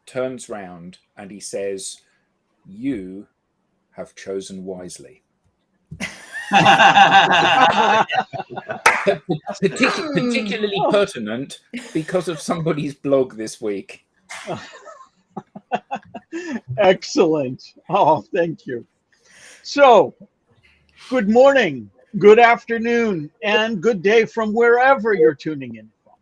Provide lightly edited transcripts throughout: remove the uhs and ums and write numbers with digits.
turns round and he says, "You have chosen wisely." Particularly pertinent because of somebody's blog this week. Excellent. Oh, thank you. So, good morning, good afternoon, and good day from wherever you're tuning in from.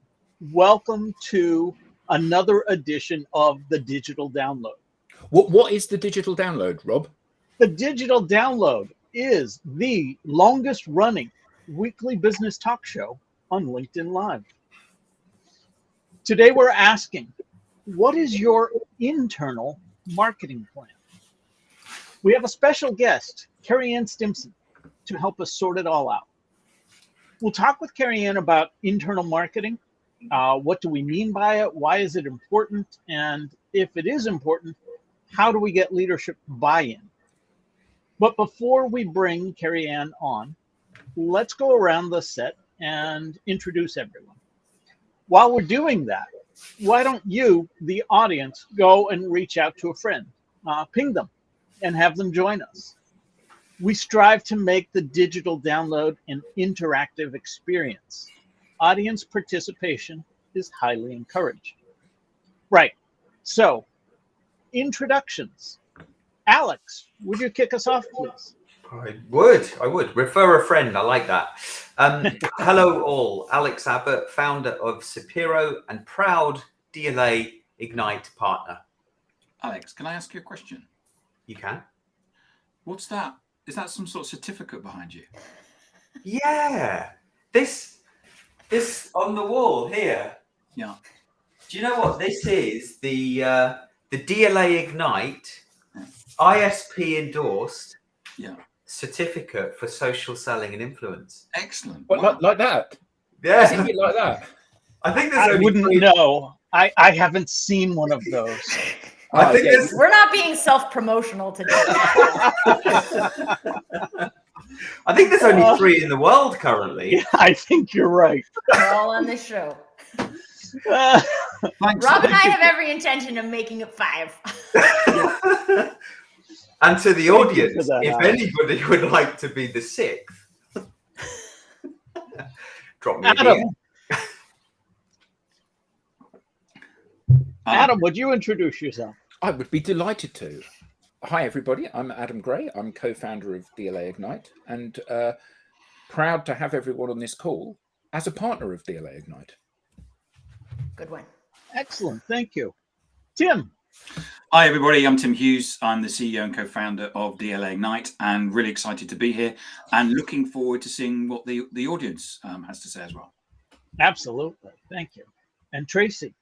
Welcome to another edition of the Digital Download. What is the Digital Download, Rob? The Digital Download is the longest running weekly business talk show on LinkedIn Live. Today we're asking, what is your internal marketing plan? We have a special guest, Kerry-Ann Stimpson, to help us sort it all out. We'll talk with Kerry-Ann about internal marketing. What do we mean by it? Why is it important? And if it is important, how do we get leadership buy-in? But before we bring Kerry-Ann on, let's go around the set and introduce everyone. While we're doing that, why don't you, the audience, go and reach out to a friend, ping them, and have them join us. We strive to make the Digital Download an interactive experience. Audience participation is highly encouraged. Right, so introductions. Alex, would you kick us off, please? I would. Refer a friend, I like that. Hello all, Alex Abbott, founder of Sapiro and proud DLA Ignite partner. Alex, can I ask you a question? You can. What's that? Is that some sort of certificate behind you? Yeah, this on the wall here. Yeah. Do you know what this is? The DLA Ignite ISP endorsed certificate for social selling and influence. Excellent. What, wow. like that? Yeah, Is it like that? I think there's I only wouldn't three. know. I haven't seen one of those. I think there's. We're not being self-promotional today. I think there's only 3 in the world currently. Yeah, I think you're right. We're all on this show. Uh, Thanks. Rob and I have every intention of making it 5. And to the Thank you audience, for that, if Alex. anybody would like to be the 6th, drop me an Adam. email. Adam, would you introduce yourself? I would be delighted to. Hi, everybody. I'm Adam Gray. I'm co-founder of DLA Ignite and proud to have everyone on this call as a partner of DLA Ignite. Good one. Excellent. Thank you. Tim. Hi, everybody. I'm Tim Hughes. I'm the CEO and co-founder of DLA Ignite and really excited to be here and looking forward to seeing what the audience has to say as well. Absolutely. Thank you. And Tracy.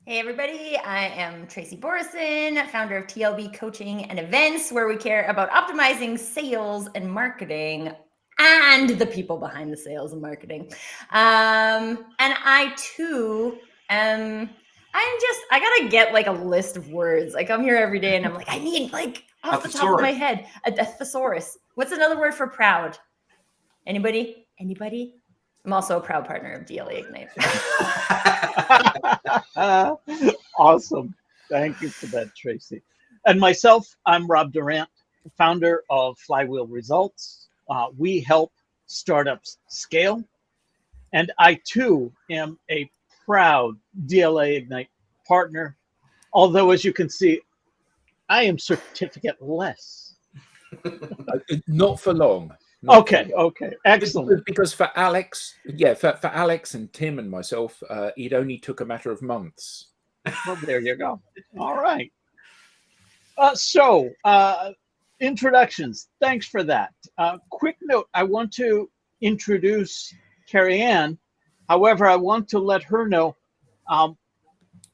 Hey, everybody. I am Tracy Borison, founder of TLB Coaching and Events, where we care about optimizing sales and marketing and the people behind the sales and marketing. And I, too, I gotta get like a list of words. I come here every day and I'm like, I need like off the top of my head, a thesaurus. What's another word for proud? Anybody? I'm also a proud partner of DLA Ignite. Awesome. Thank you for that, Tracy. And myself, I'm Rob Durant, founder of Flywheel Results. We help startups scale. And I, too, am a proud DLA Ignite partner. Although, as you can see, I am certificate-less. Not for long. Okay. Excellent. Because for Alex, for Alex and Tim and myself, it only took a matter of months. Well, there you go. All right. So, introductions. Thanks for that. Quick note, I want to introduce Kerry-Ann. However, I want to let her know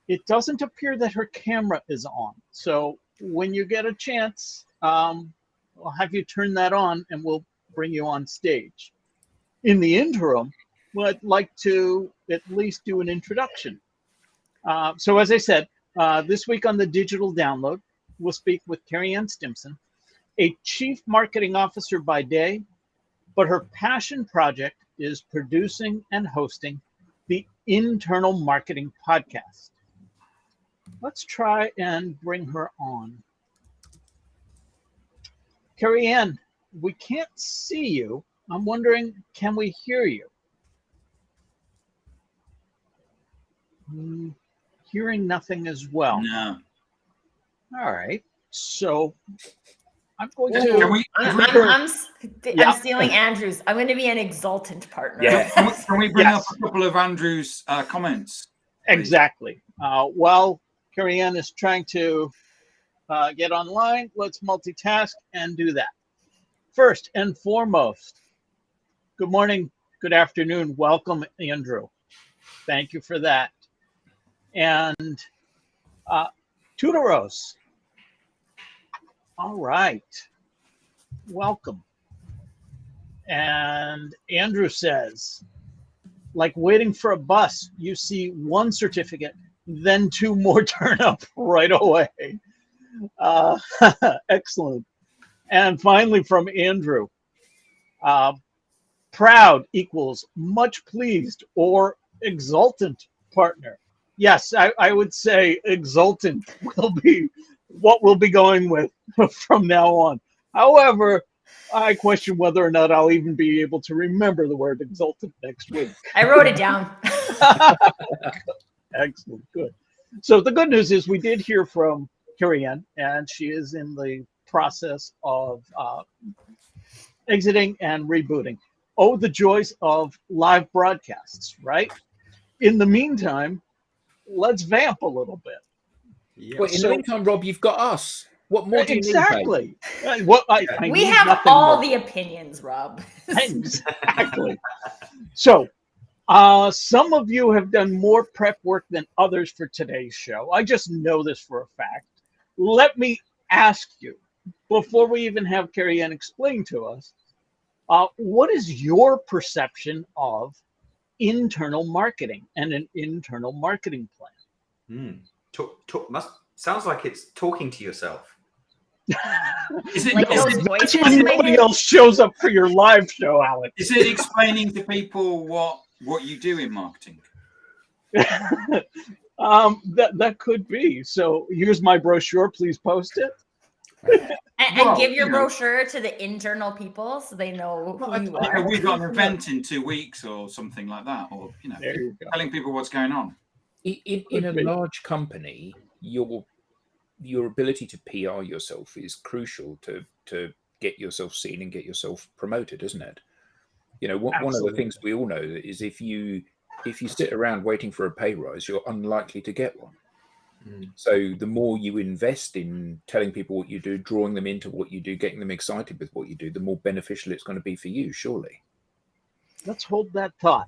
it doesn't appear that her camera is on. So when you get a chance, I'll have you turn that on and we'll bring you on stage. In the interim, I'd like to at least do an introduction. So as I said, this week on the Digital Download, we'll speak with Kerry-Ann Stimpson, a chief marketing officer by day, but her passion project is producing and hosting the Internal Marketing Podcast. Let's try and bring her on. Kerry-Ann, we can't see you. I'm wondering, can we hear you? Hearing nothing as well. No. All right. So I'm going Can to. we? I'm Yeah. stealing Andrew's. I'm going to be an exultant partner. Yeah. Can we bring Yes. up a couple of Andrew's comments? Exactly. While Kerry-Ann is trying to get online, let's multitask and do that. First and foremost, good morning, good afternoon. Welcome, Andrew. Thank you for that. And Tudoros. All right. Welcome. And Andrew says, like waiting for a bus, you see one certificate, then two more turn up right away. Excellent. And finally from Andrew, proud equals much pleased or exultant partner. Yes, I would say exultant will be what we'll be going with from now on. However, I question whether or not I'll even be able to remember the word exultant next week. I wrote it down. Excellent, good. So the good news is we did hear from Kerry-Ann, and she is in the process of exiting and rebooting. Oh, the joys of live broadcasts, right? In the meantime, let's vamp a little bit. Yeah. Well, in the meantime, Rob, you've got us. What more do you Exactly. need, I We need have nothing all more. the opinions, Rob. Exactly. So, some of you have done more prep work than others for today's show. I just know this for a fact. Let me ask you, before we even have Kerry-Ann explain to us, what is your perception of internal marketing and an internal marketing plan? Sounds like it's talking to yourself. Is it, Like is those it, voices That's when in my nobody head. else shows up for your live show, Alex. is it explaining to people what you do in marketing? That could be. So here's my brochure. Please post it. And give your brochure to the internal people so they know who you are. We've got an event in 2 weeks or something like that, or There you go. telling people what's going on. In a large company, your ability to PR yourself is crucial to get yourself seen and get yourself promoted, isn't it? You know, one of the Absolutely. things we all know is if you sit around waiting for a pay rise, you're unlikely to get one. So the more you invest in telling people what you do, drawing them into what you do, getting them excited with what you do, the more beneficial it's going to be for you, surely. Let's hold that thought.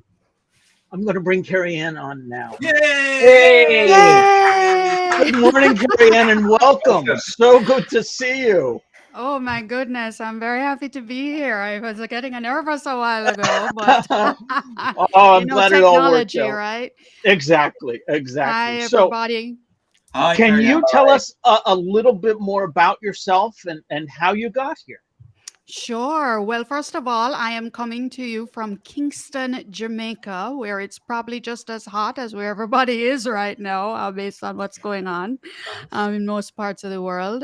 I'm going to bring Kerry-Ann on now. Yay! Hey! Good morning, Kerry-Ann, and welcome. So good to see you. Oh my goodness, I'm very happy to be here. I was getting nervous a while ago, but I'm glad it all worked technology, out. right? Exactly. Hi, So everybody. Hi, can Kerry-Ann. you tell us a little bit more about yourself and how you got here? Sure. Well, first of all, I am coming to you from Kingston, Jamaica, where it's probably just as hot as where everybody is right now, based on what's going on in most parts of the world.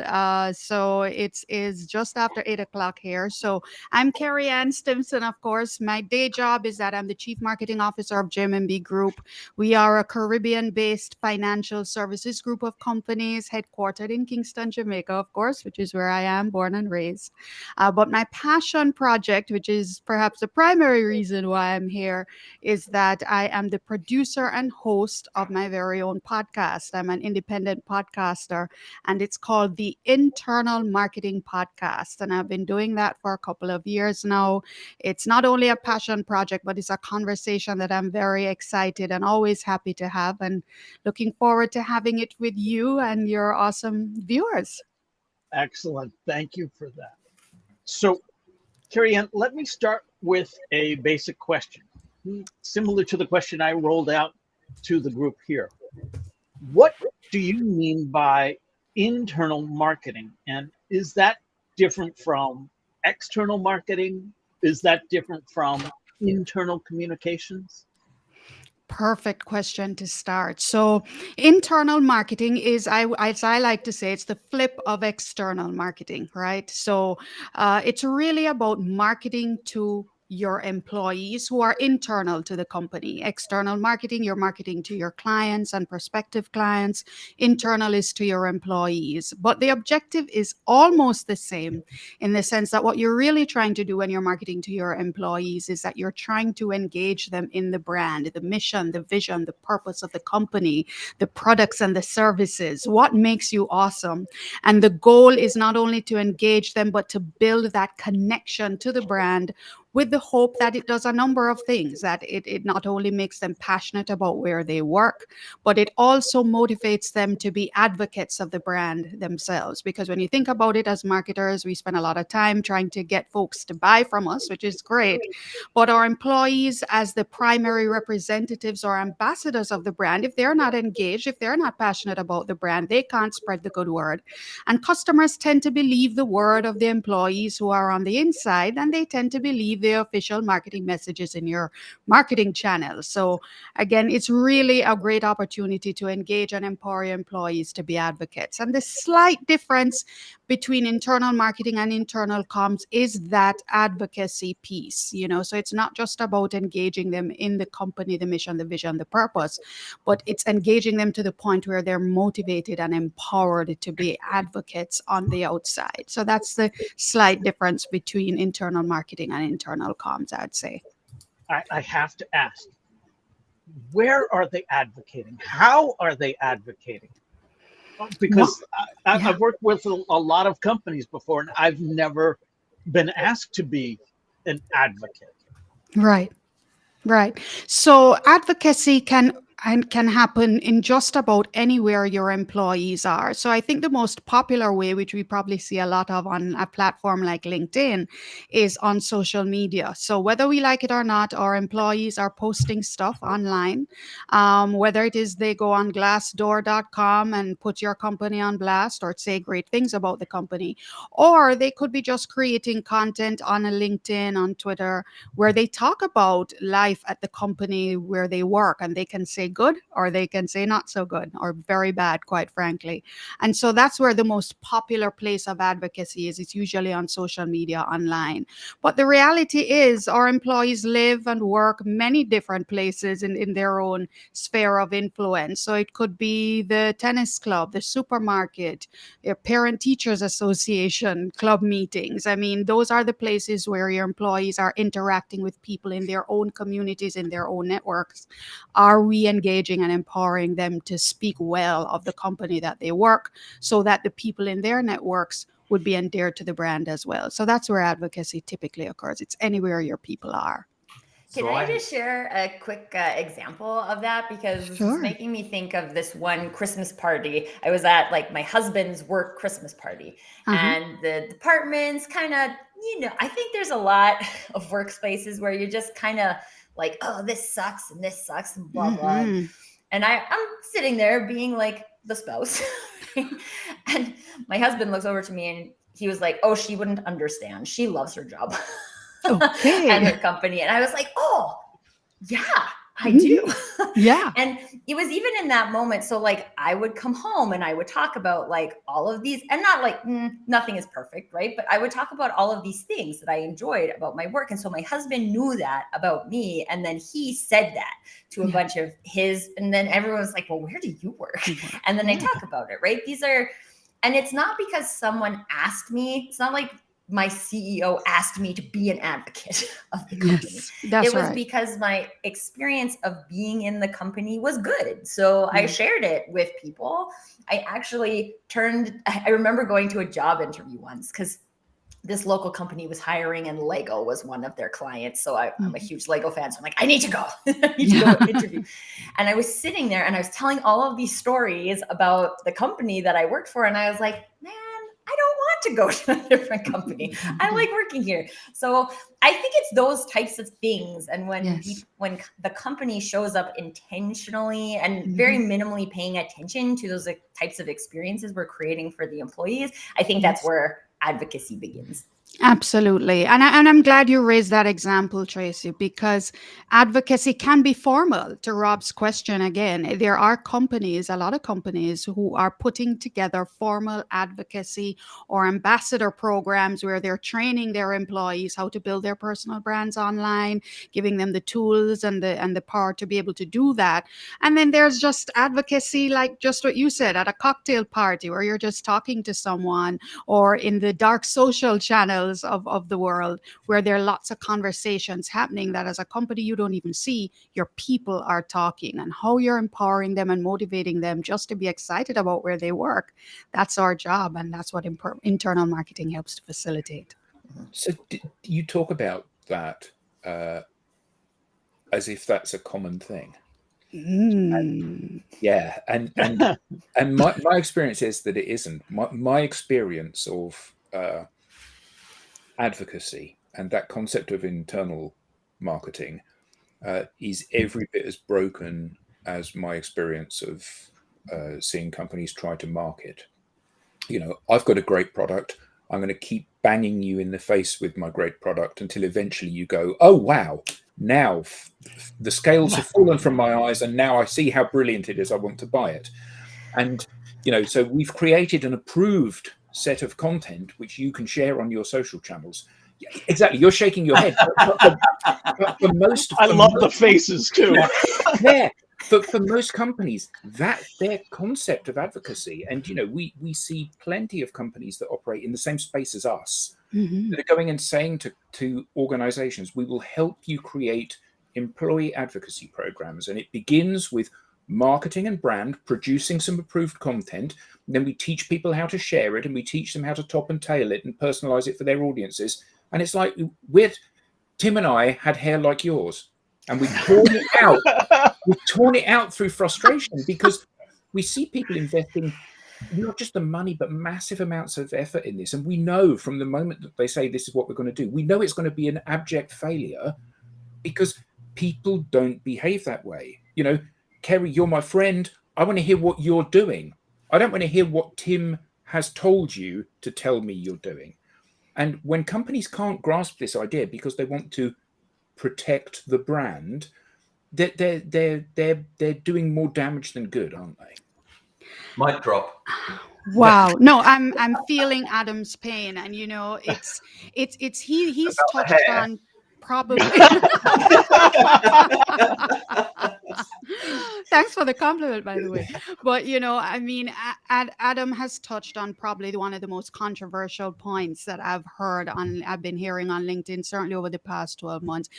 So it is just after 8 o'clock here. So I'm Kerry-Ann Stimpson, of course. My day job is that I'm the Chief Marketing Officer of JMB Group. We are a Caribbean-based financial services group of companies headquartered in Kingston, Jamaica, of course, which is where I am born and raised. But my passion project, which is perhaps the primary reason why I'm here, is that I am the producer and host of my very own podcast. I'm an independent podcaster, and it's called the Internal Marketing Podcast. And I've been doing that for a couple of years now. It's not only a passion project, but it's a conversation that I'm very excited and always happy to have, and looking forward to having it with you and your awesome viewers. Excellent. Thank you for that. So, Kerry-Ann, let me start with a basic question, similar to the question I rolled out to the group here. What do you mean by internal marketing? And is that different from external marketing? Is that different from internal communications? Perfect question to start. So, internal marketing is, as I like to say, it's the flip of external marketing, right? So, it's really about marketing to your employees who are internal to the company. External marketing, you're marketing to your clients and prospective clients. Internal is to your employees. But the objective is almost the same, in the sense that what you're really trying to do when you're marketing to your employees is that you're trying to engage them in the brand, the mission, the vision, the purpose of the company, the products and the services, what makes you awesome. And the goal is not only to engage them, but to build that connection to the brand, with the hope that it does a number of things, that it not only makes them passionate about where they work, but it also motivates them to be advocates of the brand themselves. Because when you think about it, as marketers, we spend a lot of time trying to get folks to buy from us, which is great. But our employees, as the primary representatives or ambassadors of the brand, if they're not engaged, if they're not passionate about the brand, they can't spread the good word. And customers tend to believe the word of the employees who are on the inside, and they tend to believe the official marketing messages in your marketing channels. So again, it's really a great opportunity to engage and empower your employees to be advocates. And the slight difference between internal marketing and internal comms is that advocacy piece, so it's not just about engaging them in the company, the mission, the vision, the purpose, but it's engaging them to the point where they're motivated and empowered to be advocates on the outside. So that's the slight difference between internal marketing and internal comms, I'd say. I have to ask, where are they advocating? How are they advocating? Because I've worked with a lot of companies before, and I've never been asked to be an advocate. Right. So advocacy can happen in just about anywhere your employees are. So I think the most popular way, which we probably see a lot of on a platform like LinkedIn, is on social media. So whether we like it or not, our employees are posting stuff online, whether it is they go on glassdoor.com and put your company on blast or say great things about the company, or they could be just creating content on a LinkedIn, on Twitter, where they talk about life at the company where they work, and they can say good or they can say not so good or very bad, quite frankly. And so that's where the most popular place of advocacy is. It's usually on social media, online. But the reality is our employees live and work many different places in their own sphere of influence. So it could be the tennis club, the supermarket, your parent teachers association, club meetings. I mean, those are the places where your employees are interacting with people in their own communities, in their own networks. Are we engaging and empowering them to speak well of the company that they work, so that the people in their networks would be endeared to the brand as well? So that's where advocacy typically occurs. It's anywhere your people are. Can I just share a quick example of that? Because this is making me think of this one Christmas party. I was at like my husband's work Christmas party, and the departments kind of, I think there's a lot of workspaces where you're just kind of like, oh, this sucks and blah, blah. And I'm sitting there being like the spouse. And my husband looks over to me and he was like, oh, she wouldn't understand. She loves her job. Okay. And her company. And I was like, oh, yeah, I do. Yeah. And it was even in that moment. So like I would come home and I would talk about like all of these, and not like nothing is perfect, right? But I would talk about all of these things that I enjoyed about my work. And so my husband knew that about me. And then he said that to a bunch of his, and then everyone was like, well, where do you work? And then I talk about it, right? And it's not because someone asked me. It's not like my CEO asked me to be an advocate of the company. Yes, that's it was right. because my experience of being in the company was good. So I shared it with people. I remember going to a job interview once because this local company was hiring and Lego was one of their clients. So I'm a huge Lego fan. So I'm like, I need to go. I need to go to an interview. And I was sitting there and I was telling all of these stories about the company that I worked for. And I was like, man, I don't want to go to a different company. I like working here. So I think it's those types of things. And when when the company shows up intentionally and very minimally paying attention to those types of experiences we're creating for the employees, I think that's where advocacy begins. Absolutely. And I'm glad you raised that example, Tracy, because advocacy can be formal. To Rob's question again, there are companies, a lot of companies, who are putting together formal advocacy or ambassador programs where they're training their employees how to build their personal brands online, giving them the tools and the power to be able to do that. And then there's just advocacy, like just what you said, at a cocktail party where you're just talking to someone, or in the dark social channels of the world, where there are lots of conversations happening that as a company you don't even see. Your people are talking, and how you're empowering them and motivating them just to be excited about where they work. That's our job, and that's what internal marketing helps to facilitate. So you talk about that as if that's a common thing. Yeah, and my experience is that it isn't. My experience of advocacy and that concept of internal marketing is every bit as broken as my experience of seeing companies try to market. I've got a great product. I'm going to keep banging you in the face with my great product until eventually you go, oh, wow, now the scales have fallen from my eyes and now I see how brilliant it is. I want to buy it. And, so we've created an approved set of content which you can share on your social channels. Yeah, exactly. You're shaking your head. For most, I love the faces too. Yeah. For most companies, that's their concept of advocacy. And, we see plenty of companies that operate in the same space as us that are going and saying to organizations, we will help you create employee advocacy programs. And it begins with marketing and brand, producing some approved content. And then we teach people how to share it, and we teach them how to top and tail it and personalize it for their audiences. And it's like, Tim and I had hair like yours, and we've torn it out. We've torn it out through frustration because we see people investing not just the money, but massive amounts of effort in this. And we know from the moment that they say this is what we're going to do, we know it's going to be an abject failure because people don't behave that way. Kerry, you're my friend. I want to hear what you're doing. I don't want to hear what Tim has told you to tell me you're doing. And when companies can't grasp this idea because they want to protect the brand, they're doing more damage than good, aren't they? Mic drop. Wow. No, I'm feeling Adam's pain, and he's touched on probably. Thanks for the compliment, by the way. But Adam has touched on probably one of the most controversial points that I've been hearing on LinkedIn, certainly over the past 12 months.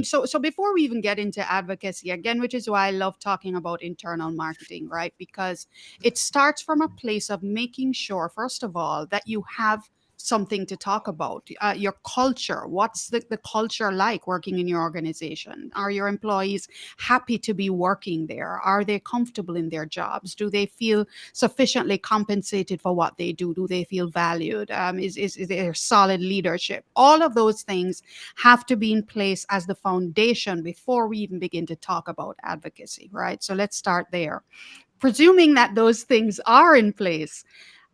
So before we even get into advocacy again, which is why I love talking about internal marketing, right? Because it starts from a place of making sure, first of all, that you have something to talk about. Your culture. What's the culture like working in your organization? Are your employees happy to be working there? Are they comfortable in their jobs? Do they feel sufficiently compensated for what they do? Do they feel valued? Is there solid leadership? All of those things have to be in place as the foundation before we even begin to talk about advocacy, right? So let's start there. Presuming that those things are in place,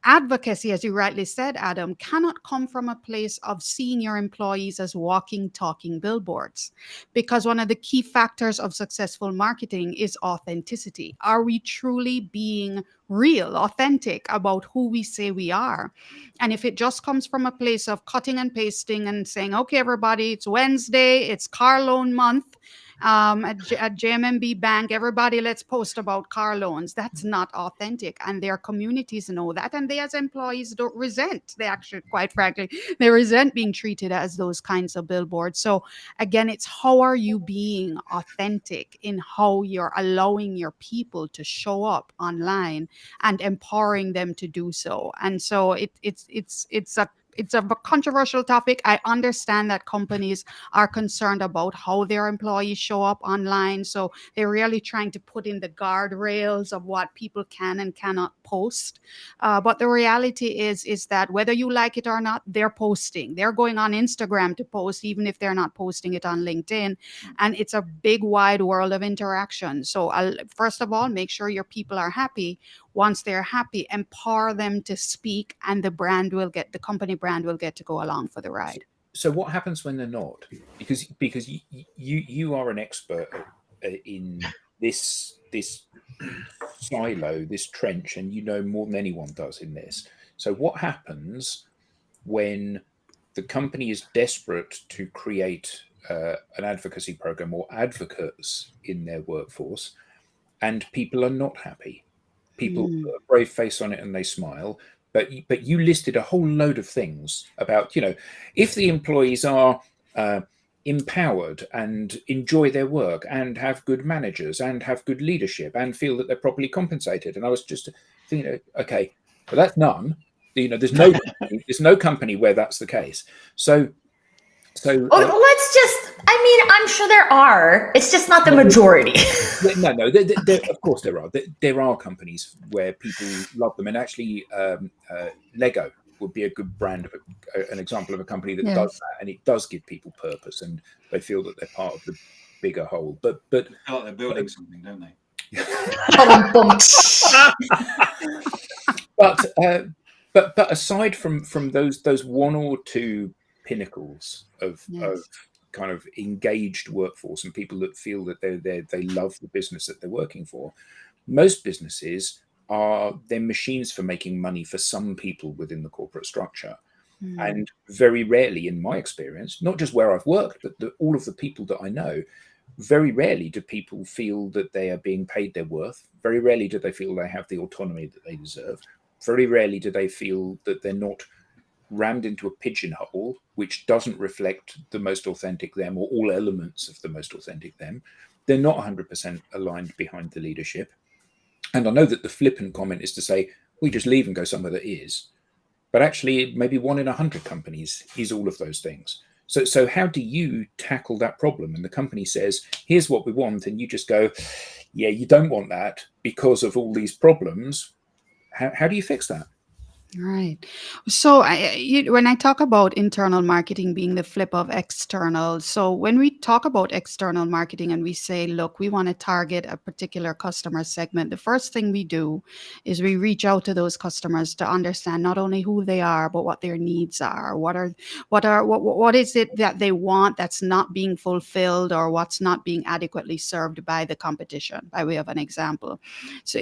advocacy, as you rightly said, Adam, cannot come from a place of seeing your employees as walking, talking billboards. Because one of the key factors of successful marketing is authenticity. Are we truly being real, authentic about who we say we are? And if it just comes from a place of cutting and pasting and saying, okay, everybody, it's Wednesday, it's car loan month, at JMMB Bank, everybody, let's post about car loans. That's not authentic, and their communities know that, and they as employees don't resent. They actually, quite frankly, they resent being treated as those kinds of billboards. So again, it's how are you being authentic in how you're allowing your people to show up online and empowering them to do so. And so it's a controversial topic. I understand that companies are concerned about how their employees show up online. So they're really trying to put in the guardrails of what people can and cannot post. But the reality is that whether you like it or not, they're posting. They're going on Instagram to post, even if they're not posting it on LinkedIn. And it's a big, wide world of interaction. So first of all, make sure your people are happy. once they're happy, empower them to speak, and the company brand will get to go along for the ride. So what happens when they're not? Because you are an expert in this silo, this trench, and you know more than anyone does in this. So what happens when the company is desperate to create an advocacy program or advocates in their workforce, and people are not happy? People put a brave face on it and they smile. But you listed a whole load of things about, if the employees are empowered and enjoy their work and have good managers and have good leadership and feel that they're properly compensated. And I was just thinking, okay, but that's none. There's no company where that's the case. So let's just, I'm sure there are. It's just not the majority. No, of course there are. There are companies where people love them. And actually, Lego would be a good brand of an example of a company that does that. And it does give people purpose and they feel that they're part of the bigger whole. But they feel like they're building something, don't they? But aside from those one or two pinnacles of kind of engaged workforce and people that feel that they love the business that they're working for, most businesses they're machines for making money for some people within the corporate structure. And very rarely, in my experience, not just where I've worked, but all of the people that I know, very rarely do people feel that they are being paid their worth. Very rarely do they feel they have the autonomy that they deserve. Very rarely do they feel that they're not rammed into a pigeonhole which doesn't reflect the most authentic them or all elements of the most authentic them. They're not 100% aligned behind the leadership. And I know that the flippant comment is to say, we just leave and go somewhere that is. But actually, maybe 1 in 100 companies is all of those things. So how do you tackle that problem? And the company says, here's what we want. And you just go, yeah, you don't want that because of all these problems. How do you fix that? Right. So when I talk about internal marketing being the flip of external, so when we talk about external marketing and we say, look, we want to target a particular customer segment, the first thing we do is we reach out to those customers to understand not only who they are, but what their needs are. What is it that they want that's not being fulfilled or what's not being adequately served by the competition, by way of an example. So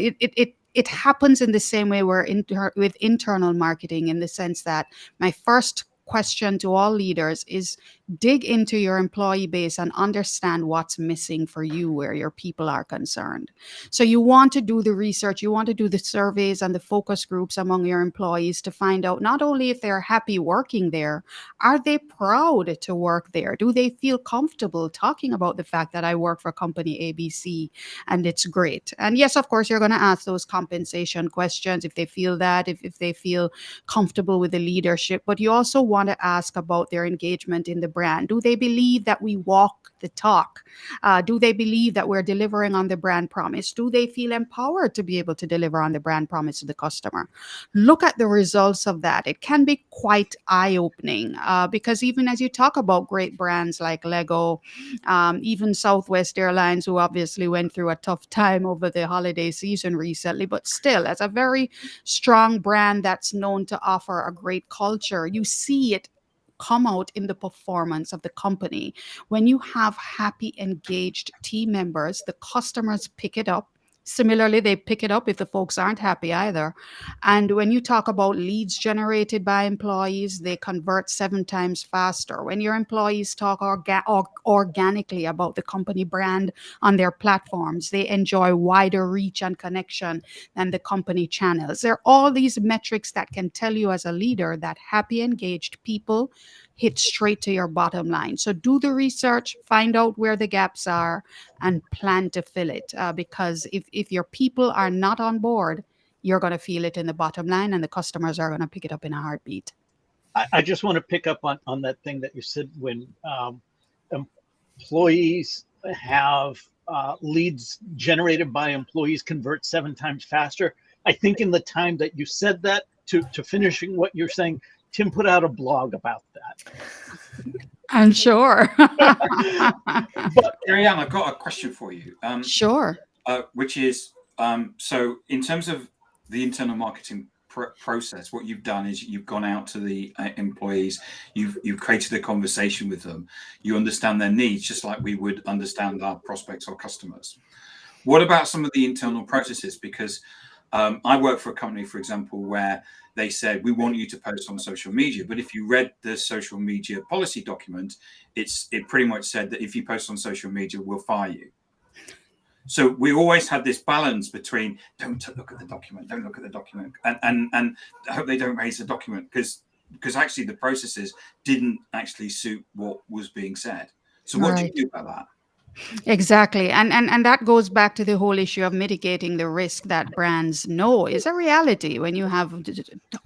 it happens in the same way with internal marketing, in the sense that my first question to all leaders is dig into your employee base and understand what's missing for you where your people are concerned. So you want to do the research, you want to do the surveys and the focus groups among your employees to find out not only if they're happy working there, are they proud to work there? Do they feel comfortable talking about the fact that I work for company ABC and it's great? And yes, of course, you're going to ask those compensation questions if they feel that, if they feel comfortable with the leadership, but you also want to ask about their engagement in the brand. Do they believe that we walk the talk? Do they believe that we're delivering on the brand promise? Do they feel empowered to be able to deliver on the brand promise to the customer? Look at the results of that. It can be quite eye-opening because even as you talk about great brands like Lego, even Southwest Airlines, who obviously went through a tough time over the holiday season recently, but still as a very strong brand that's known to offer a great culture, you see it come out in the performance of the company. When you have happy, engaged team members, the customers pick it up. Similarly, they pick it up if the folks aren't happy either. And when you talk about leads generated by employees, they convert 7 times faster. When your employees talk organically about the company brand on their platforms, they enjoy wider reach and connection than the company channels. There are all these metrics that can tell you as a leader that happy, engaged people hit straight to your bottom line. So do the research, find out where the gaps are, and plan to fill it. Because if your people are not on board, you're going to feel it in the bottom line, and the customers are going to pick it up in a heartbeat. I just want to pick up on that thing that you said when employees have leads generated by employees convert 7 times faster. I think in the time that you said that to finishing what you're saying, Tim put out a blog about that. I'm sure. But Kerry-Ann, I've got a question for you. Sure. Which is, so in terms of the internal marketing process, what you've done is you've gone out to the employees, you've created a conversation with them, you understand their needs just like we would understand our prospects or customers. What about some of the internal processes? Because I work for a company, for example, where they said, we want you to post on social media. But if you read the social media policy document, it pretty much said that if you post on social media, we'll fire you. So we always had this balance between don't look at the document, don't look at the document, and I hope they don't raise the document, because actually the processes didn't actually suit what was being said. So what do you do about that? Exactly. And that goes back to the whole issue of mitigating the risk that brands know is a reality when you have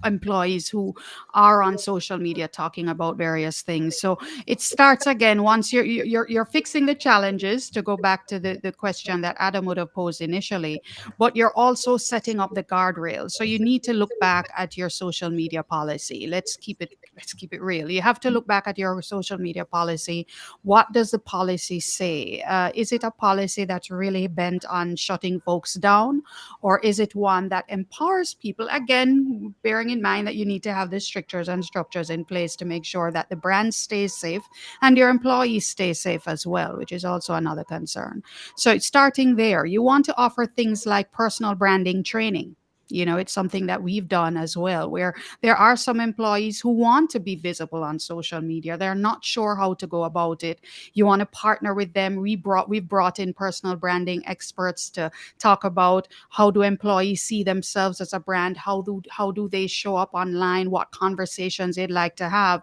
employees who are on social media talking about various things. So it starts again once you're fixing the challenges, to go back to the question that Adam would have posed initially, but you're also setting up the guardrails. So you need to look back at your social media policy. Let's keep it real. You have to look back at your social media policy. What does the policy say? Is it a policy that's really bent on shutting folks down, or is it one that empowers people? Again, bearing in mind that you need to have the strictures and structures in place to make sure that the brand stays safe and your employees stay safe as well, which is also another concern. So it's starting there. You want to offer things like personal branding training. It's something that we've done as well, where there are some employees who want to be visible on social media. They're not sure how to go about it. You want to partner with them. We've brought in personal branding experts to talk about how do employees see themselves as a brand, how do they show up online, what conversations they'd like to have.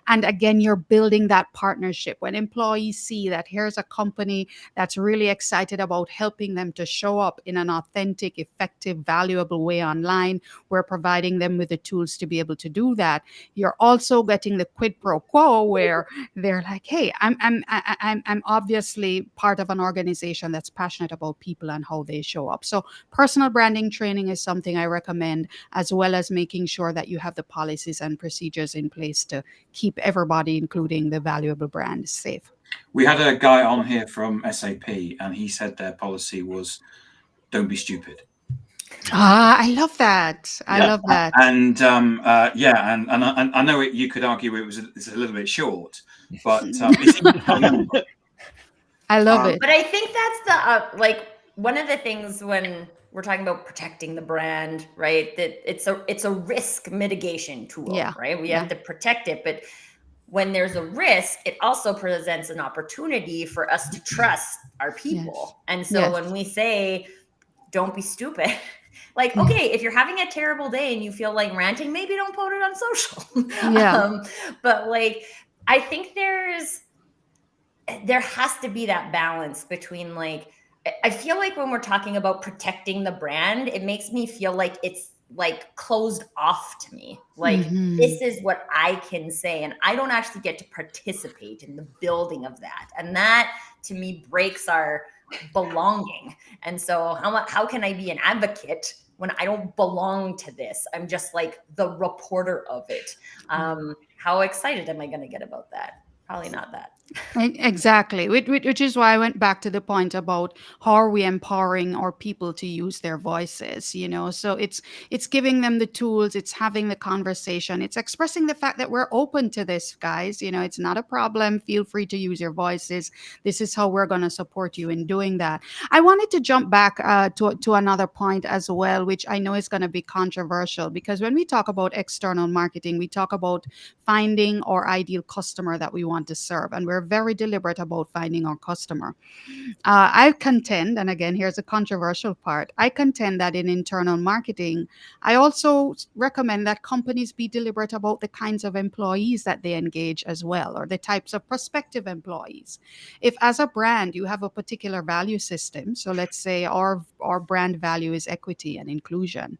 And again, you're building that partnership. When employees see that here's a company that's really excited about helping them to show up in an authentic, effective, valuable way online, we're providing them with the tools to be able to do that. You're also getting the quid pro quo, where they're like, hey, I'm obviously part of an organization that's passionate about people and how they show up. So personal branding training is something I recommend, as well as making sure that you have the policies and procedures in place to keep everybody, including the valuable brands, safe. We had a guy on here from SAP, and he said their policy was don't be stupid. I love that. I love that. And I know you could argue it's a little bit short, but I love it. But I think that's the one of the things when we're talking about protecting the brand, right? That it's a risk mitigation tool, right? We have to protect it, but when there's a risk, it also presents an opportunity for us to trust our people. And so when we say, don't be stupid. Okay, if you're having a terrible day and you feel like ranting, maybe don't put it on social. But I think there has to be that balance between I feel like when we're talking about protecting the brand, it makes me feel like it's closed off to me. This is what I can say, and I don't actually get to participate in the building of that. And that to me breaks our belonging. And so how can I be an advocate when I don't belong to this? I'm just the reporter of it. How excited am I going to get about that? Probably not that. Exactly, which is why I went back to the point about how are we empowering our people to use their voices. So it's giving them the tools, it's having the conversation, it's expressing the fact that we're open to this, guys. It's not a problem, feel free to use your voices. This is how we're going to support you in doing that. I wanted to jump back to another point as well, which I know is going to be controversial, because when we talk about external marketing, we talk about finding our ideal customer that we want to serve, and we're very deliberate about finding our customer. I contend, and again, here's a controversial part, I contend that in internal marketing, I also recommend that companies be deliberate about the kinds of employees that they engage as well, or the types of prospective employees. If as a brand you have a particular value system, so let's say our brand value is equity and inclusion.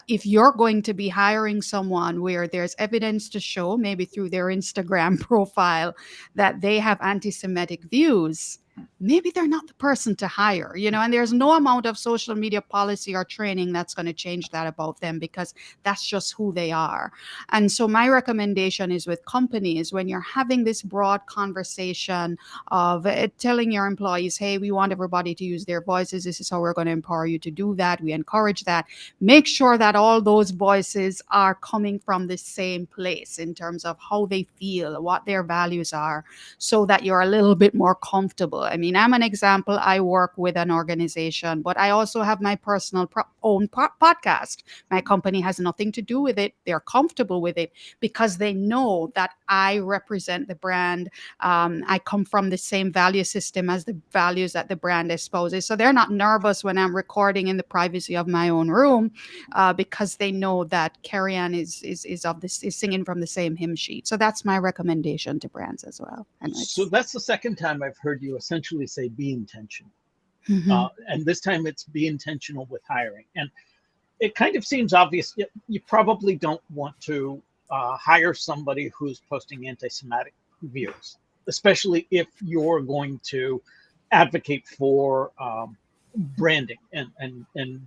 If you're going to be hiring someone where there's evidence to show, maybe through their Instagram profile, that they have anti-Semitic views, maybe they're not the person to hire, and there's no amount of social media policy or training that's going to change that about them, because that's just who they are. And so my recommendation is with companies, when you're having this broad conversation of telling your employees, hey, we want everybody to use their voices. This is how we're going to empower you to do that. We encourage that. Make sure that all those voices are coming from the same place in terms of how they feel, what their values are, so that you're a little bit more comfortable. I mean, I'm an example. I work with an organization, but I also have my personal own podcast. My company has nothing to do with it. They're comfortable with it because they know that I represent the brand. I come from the same value system as the values that the brand espouses. So they're not nervous when I'm recording in the privacy of my own room, because they know that Kerry-Ann is singing from the same hymn sheet. So that's my recommendation to brands as well. So that's the second time I've heard you essentially say be intentional. And this time it's be intentional with hiring. And it kind of seems obvious. You probably don't want to hire somebody who's posting anti-Semitic views, especially if you're going to advocate for branding and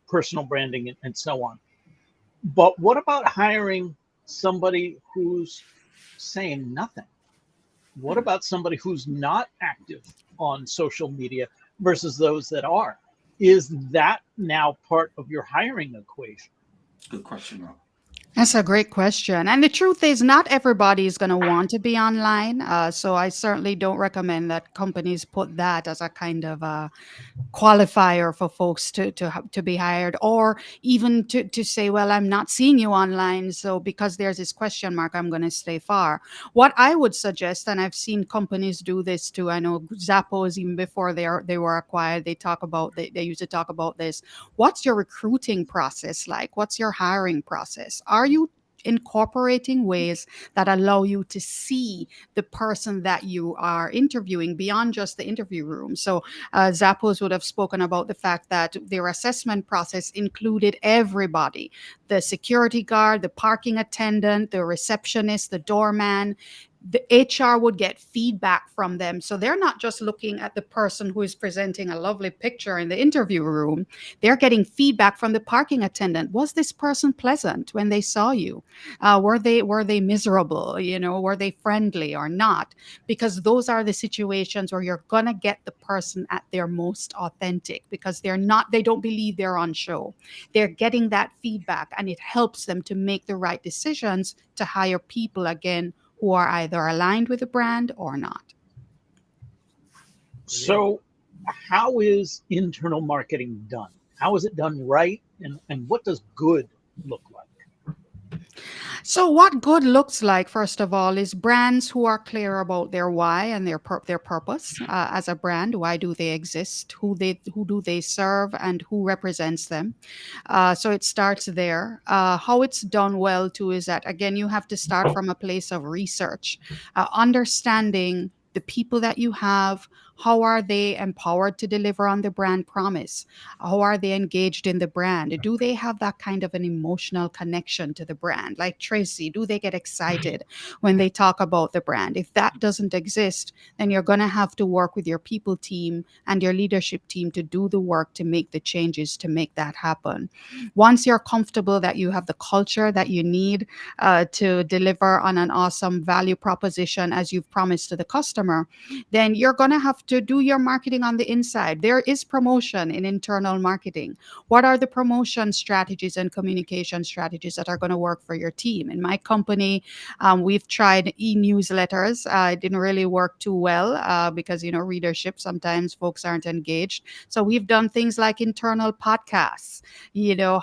personal branding and so on. But what about hiring somebody who's saying nothing? What about somebody who's not active on social media versus those that are? Is that now part of your hiring equation? Good question, Rob. That's a great question. And the truth is, not everybody is going to want to be online. So I certainly don't recommend that companies put that as a kind of qualifier for folks to be hired, or even to say, well, I'm not seeing you online, so because there's this question mark, I'm going to stay far. What I would suggest, and I've seen companies do this too, I know Zappos, even before they were acquired, they used to talk about this. What's your recruiting process like? What's your hiring process? Are you incorporating ways that allow you to see the person that you are interviewing beyond just the interview room? So Zappos would have spoken about the fact that their assessment process included everybody: the security guard, the parking attendant, the receptionist, the doorman. The HR would get feedback from them. So they're not just looking at the person who is presenting a lovely picture in the interview room. They're getting feedback from the parking attendant. Was this person pleasant when they saw you? Were they miserable? Were they friendly or not? Because those are the situations where you're gonna get the person at their most authentic, because they don't believe they're on show. They're getting that feedback, and it helps them to make the right decisions to hire people, again, who are either aligned with the brand or not. So how is internal marketing done? How is it done right? And what does good look like? So what good looks like, first of all, is brands who are clear about their why and their purpose as a brand. Why do they exist? Who do they serve, and who represents them? So it starts there. How it's done well too is that, again, you have to start from a place of research, understanding the people that you have. How are they empowered to deliver on the brand promise? How are they engaged in the brand? Do they have that kind of an emotional connection to the brand? Like Tracy, do they get excited when they talk about the brand? If that doesn't exist, then you're going to have to work with your people team and your leadership team to do the work to make the changes to make that happen. Once you're comfortable that you have the culture that you need to deliver on an awesome value proposition as you've promised to the customer, then you're going to have to do your marketing on the inside. There is promotion in internal marketing. What are the promotion strategies and communication strategies that are going to work for your team? In my company, we've tried e-newsletters. It didn't really work too well because, readership, sometimes folks aren't engaged. So we've done things like internal podcasts.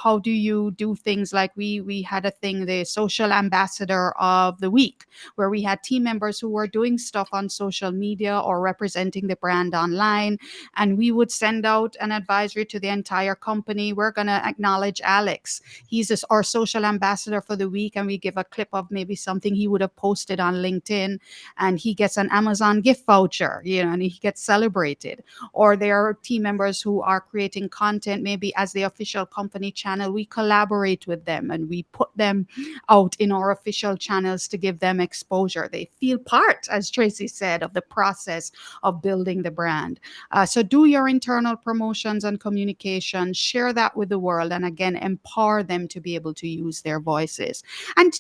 How do you do things like we had a thing, the social ambassador of the week, where we had team members who were doing stuff on social media or representing the the brand online. And we would send out an advisory to the entire company. We're going to acknowledge Alex. He's our social ambassador for the week. And we give a clip of maybe something he would have posted on LinkedIn, and he gets an Amazon gift voucher, and he gets celebrated. Or there are team members who are creating content, maybe as the official company channel. We collaborate with them and we put them out in our official channels to give them exposure. They feel part, as Tracy said, of the process of building the brand. So do your internal promotions and communication, share that with the world, and again, empower them to be able to use their voices. And,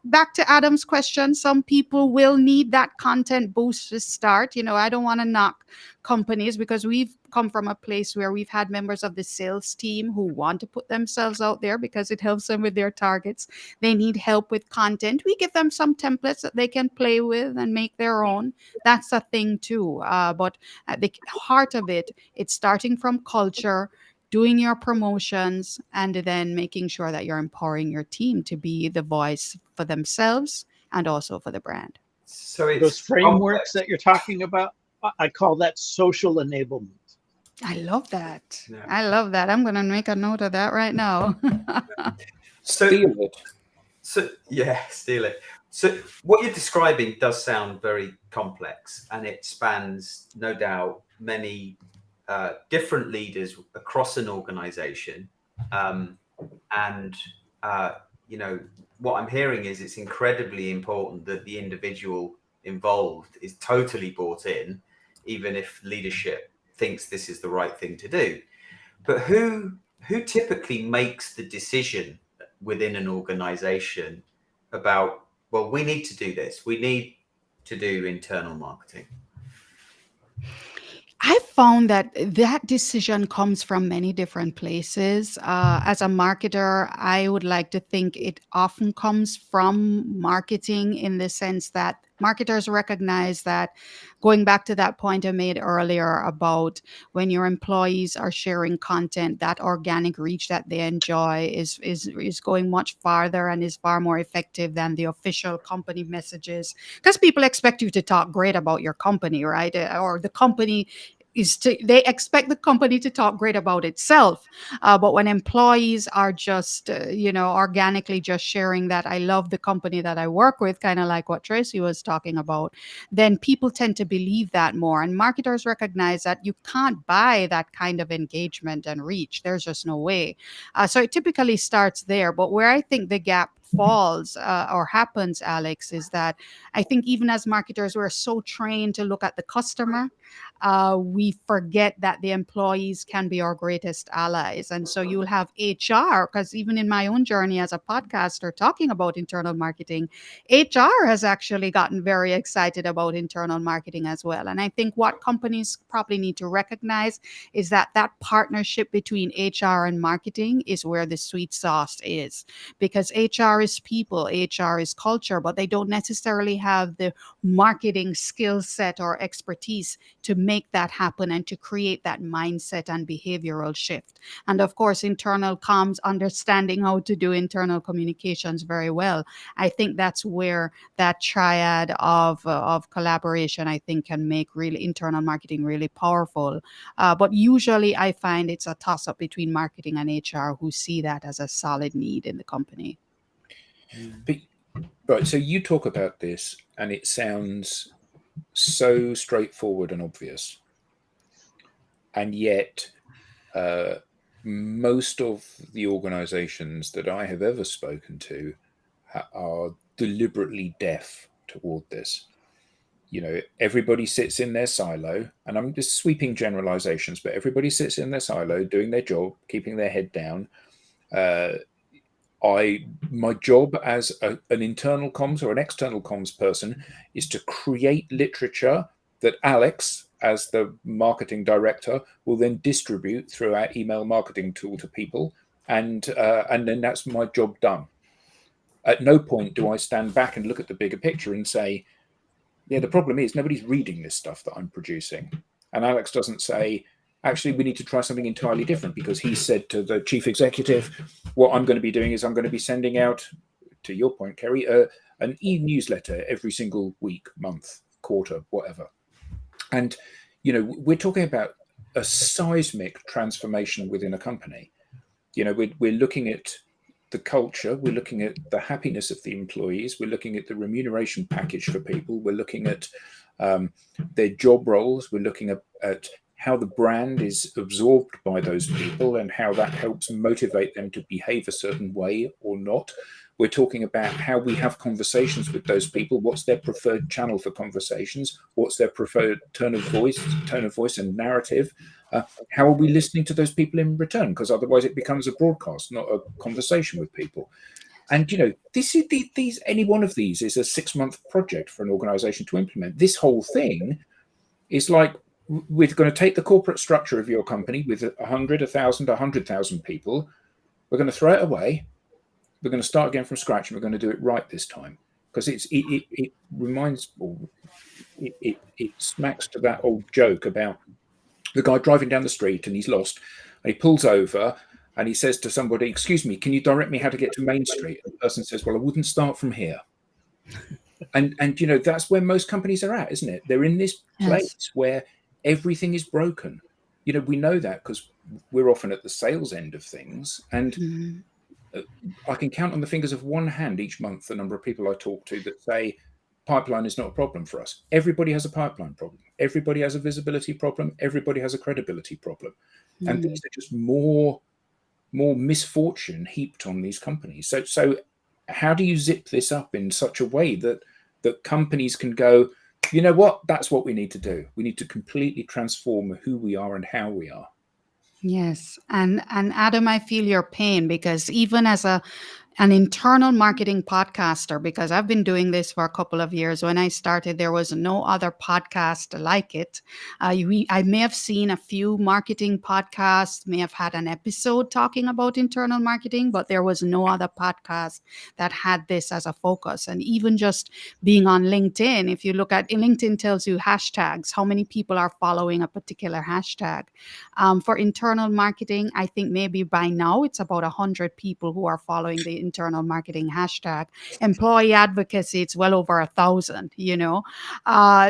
back to Adam's question, some people will need that content boost to start. I don't want to knock companies, because we've come from a place where we've had members of the sales team who want to put themselves out there because it helps them with their targets. They need help with content. We give them some templates that they can play with and make their own. That's a thing too. But at the heart of it, it's starting from culture, doing your promotions, and then making sure that you're empowering your team to be the voice for themselves and also for the brand. So it's those frameworks that you're talking about, I call that social enablement. I love that. Yeah. I love that. I'm going to make a note of that right now. Steal it. Steal it. So what you're describing does sound very complex, and it spans, no doubt, many different leaders across an organization. What I'm hearing is it's incredibly important that the individual involved is totally bought in, even if leadership thinks this is the right thing to do. But who typically makes the decision within an organization about, well, we need to do this, we need to do internal marketing? I found that decision comes from many different places. As a marketer, I would like to think it often comes from marketing, in the sense that marketers recognize that, going back to that point I made earlier about when your employees are sharing content, that organic reach that they enjoy is going much farther and is far more effective than the official company messages, because people expect you to talk great about your company, right? Or the company they expect the company to talk great about itself. But when employees are just, organically just sharing that I love the company that I work with, kind of like what Tracy was talking about, then people tend to believe that more. And marketers recognize that you can't buy that kind of engagement and reach. There's just no way. So it typically starts there. But where I think the gap falls or happens, Alex, is that I think even as marketers, we're so trained to look at the customer, we forget that the employees can be our greatest allies. And so you'll have HR, because even in my own journey as a podcaster talking about internal marketing, HR has actually gotten very excited about internal marketing as well. And I think what companies probably need to recognize is that partnership between HR and marketing is where the sweet sauce is, because HR is people, HR is culture, but they don't necessarily have the marketing skill set or expertise to make that happen and to create that mindset and behavioral shift. And of course, internal comms, understanding how to do internal communications very well. I think that's where that triad of collaboration, I think, can make really internal marketing really powerful. But usually I find it's a toss-up between marketing and HR, who see that as a solid need in the company. Right, so you talk about this and it sounds so straightforward and obvious, and yet most of the organizations that I have ever spoken to are deliberately deaf toward this. Everybody sits in their silo, and I'm just sweeping generalizations, but everybody sits in their silo doing their job, keeping their head down. My job as an internal comms or an external comms person is to create literature that Alex, as the marketing director, will then distribute through our email marketing tool to people, and then that's my job done. At no point do I stand back and look at the bigger picture and say, yeah, the problem is nobody's reading this stuff that I'm producing. And Alex doesn't say, actually, we need to try something entirely different, because he said to the chief executive, what I'm going to be doing is I'm going to be sending out, to your point, Kerry, an e-newsletter every single week, month, quarter, whatever. And, we're talking about a seismic transformation within a company. We're looking at the culture, we're looking at the happiness of the employees, we're looking at the remuneration package for people, we're looking at their job roles, we're looking at how the brand is absorbed by those people and how that helps motivate them to behave a certain way or not. We're talking about how we have conversations with those people. What's their preferred channel for conversations? What's their preferred tone of voice and narrative? How are we listening to those people in return? Because otherwise it becomes a broadcast, not a conversation with people. And any one of these is a 6-month project for an organization to implement. This whole thing is like, we're going to take the corporate structure of your company with 100, 1,000, 100,000 people. We're going to throw it away. We're going to start again from scratch, and we're going to do it right this time. Because it reminds, or it smacks to that old joke about the guy driving down the street and he's lost, and he pulls over and he says to somebody, "Excuse me, can you direct me how to get to Main Street?" And the person says, "Well, I wouldn't start from here." And that's where most companies are at, isn't it? They're in this place where everything is broken. We know that because we're often at the sales end of things, and I can count on the fingers of one hand each month the number of people I talk to that say pipeline is not a problem for us. Everybody has a pipeline problem. Everybody has a visibility problem. Everybody has a credibility problem. And these are just more misfortune heaped on these companies. So how do you zip this up in such a way that companies can go, you know what, that's what we need to do. We need to completely transform who we are and how we are. Yes. And Adam, I feel your pain, because even as an internal marketing podcaster, because I've been doing this for a couple of years. When I started, there was no other podcast like it. I may have seen a few marketing podcasts, may have had an episode talking about internal marketing, but there was no other podcast that had this as a focus. And even just being on LinkedIn, if you look at LinkedIn, tells you hashtags, how many people are following a particular hashtag. For internal marketing, I think maybe by now it's about 100 people who are following the internal marketing hashtag. Employee advocacy, it's well over 1,000.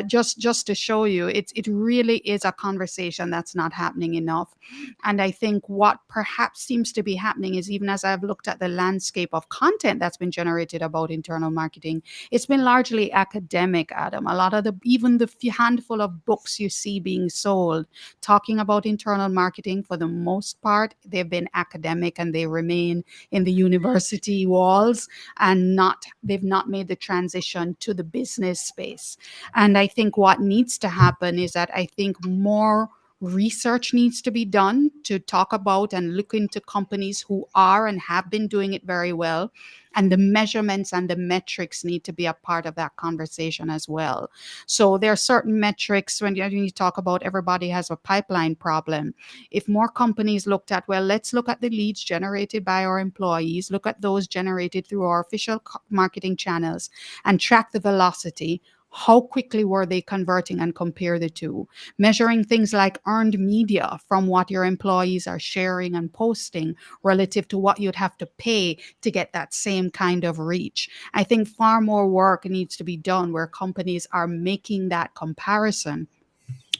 Just to show you, it really is a conversation that's not happening enough. And I think what perhaps seems to be happening is, even as I've looked at the landscape of content that's been generated about internal marketing, it's been largely academic, Adam. A lot of even the handful of books you see being sold talking about internal marketing, for the most part, they've been academic and they remain in the university walls, and they've not made the transition to the business space. And I think what needs to happen is that I think more research needs to be done to talk about and look into companies who are and have been doing it very well. And the measurements and the metrics need to be a part of that conversation as well. So there are certain metrics when you talk about everybody has a pipeline problem. If more companies looked at, well, let's look at the leads generated by our employees, look at those generated through our official marketing channels, and track the velocity. How quickly were they converting, and compare the two? Measuring things like earned media from what your employees are sharing and posting relative to what you'd have to pay to get that same kind of reach. I think far more work needs to be done where companies are making that comparison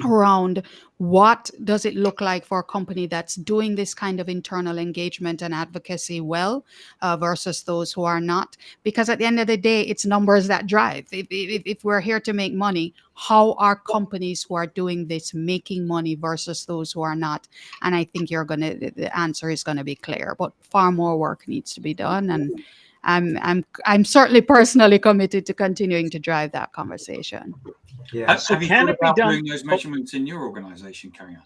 around what does it look like for a company that's doing this kind of internal engagement and advocacy well versus those who are not. Because at the end of the day, it's numbers that drive. If we're here to make money, how are companies who are doing this making money versus those who are not? And I think the answer is going to be clear, but far more work needs to be done. And I'm certainly personally committed to continuing to drive that conversation. Yeah. So have you thought about doing those measurements in your organization, Kerry-Ann?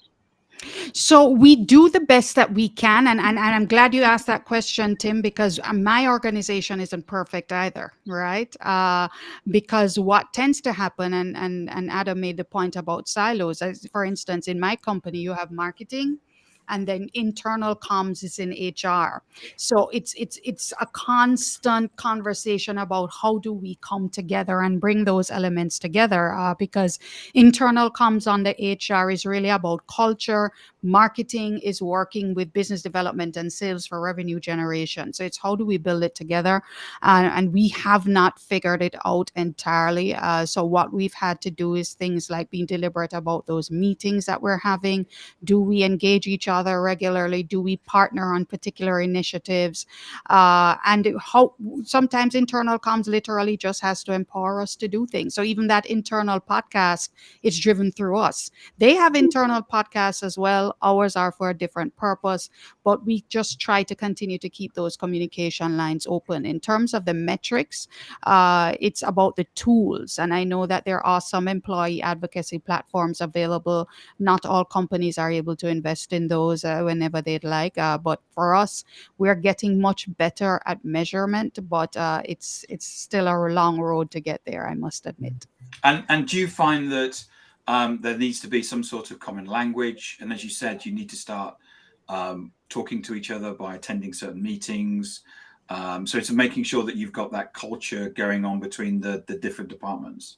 So we do the best that we can. And I'm glad you asked that question, Tim, because my organization isn't perfect either, right? Because what tends to happen, and Adam made the point about silos. As for instance, in my company, you have marketing, and then internal comms is in HR. So it's a constant conversation about how do we come together and bring those elements together, because internal comms on the HR is really about culture, marketing is working with business development and sales for revenue generation. So it's how do we build it together? And we have not figured it out entirely. So what we've had to do is things like being deliberate about those meetings that we're having. Do we engage each other regularly? Do we partner on particular initiatives? And how sometimes internal comms literally just has to empower us to do things. So even that internal podcast, it's driven through us. They have internal podcasts as well. Ours are for a different purpose, but we just try to continue to keep those communication lines open. In terms of the metrics, it's about the tools. And I know that there are some employee advocacy platforms available. Not all companies are able to invest in those whenever they'd like. But for us, we're getting much better at measurement, but it's still a long road to get there, I must admit. And do you find that there needs to be some sort of common language? And as you said, you need to start talking to each other by attending certain meetings. So it's making sure that you've got that culture going on between the different departments.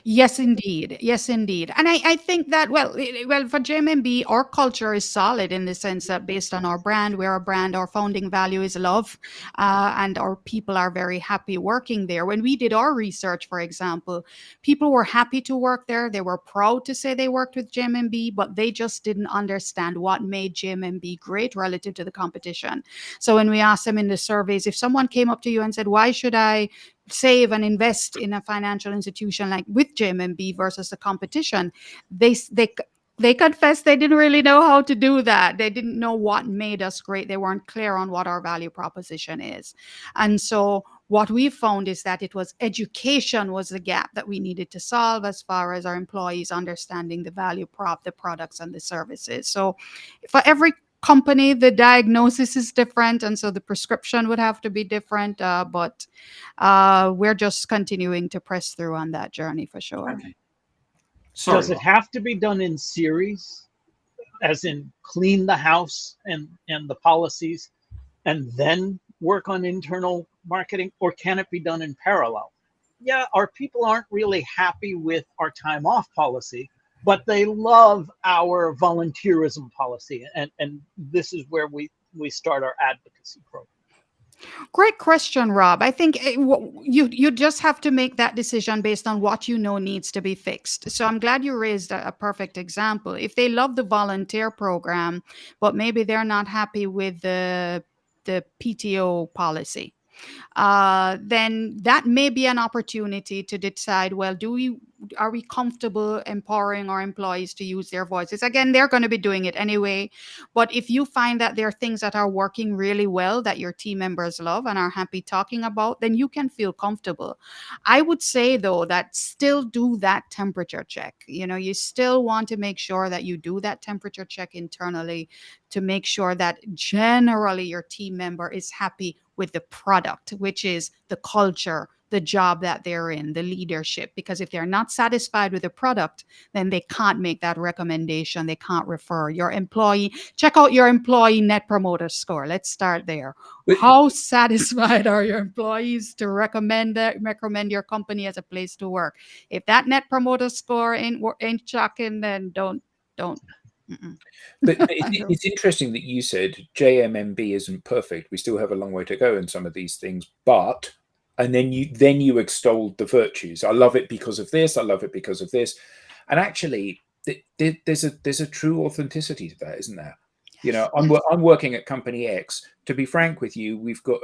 Yes, indeed. Yes, indeed. And I think that, well, for JMMB, our culture is solid in the sense that based on our brand, we're a brand, our founding value is love, and our people are very happy working there. When we did our research, for example, people were happy to work there. They were proud to say they worked with JMMB, but they just didn't understand what made JMMB great relative to the competition. So when we asked them in the surveys, if someone came up to you and said, why should I save and invest in a financial institution like with JMMB versus the competition, they confessed they didn't really know how to do that. They didn't know what made us great. They weren't clear on what our value proposition is. And so what we found is that it was education was the gap that we needed to solve as far as our employees understanding the value prop, the products and the services. So for every company, the diagnosis is different, and so the prescription would have to be different, but we're just continuing to press through on that journey for sure. Okay. Sorry. Does it have to be done in series, as in clean the house and the policies and then work on internal marketing, or can it be done in parallel? Yeah, our people aren't really happy with our time off policy, but they love our volunteerism policy. And this is where we start our advocacy program. Great question, Rob. I think you just have to make that decision based on what you know needs to be fixed. So I'm glad you raised a perfect example. If they love the volunteer program, but maybe they're not happy with the PTO policy, then that may be an opportunity to decide, well, are we comfortable empowering our employees to use their voices? Again, they're going to be doing it anyway. But if you find that there are things that are working really well that your team members love and are happy talking about, then you can feel comfortable. I would say, though, that still do that temperature check. You still want to make sure that you do that temperature check internally to make sure that generally your team member is happy with the product, which is the culture, the job that they're in, the leadership. Because if they're not satisfied with the product, then they can't make that recommendation. They can't refer your employee. Check out your employee net promoter score. Let's start there. How satisfied are your employees to recommend your company as a place to work? If that net promoter score ain't shocking, then don't. But it's interesting that you said JMMB isn't perfect. We still have a long way to go in some of these things, and then you extolled the virtues. I love it because of this. I love it because of this. And actually, there's a true authenticity to that, isn't there? Yes. I'm working at company X. To be frank with you, we've got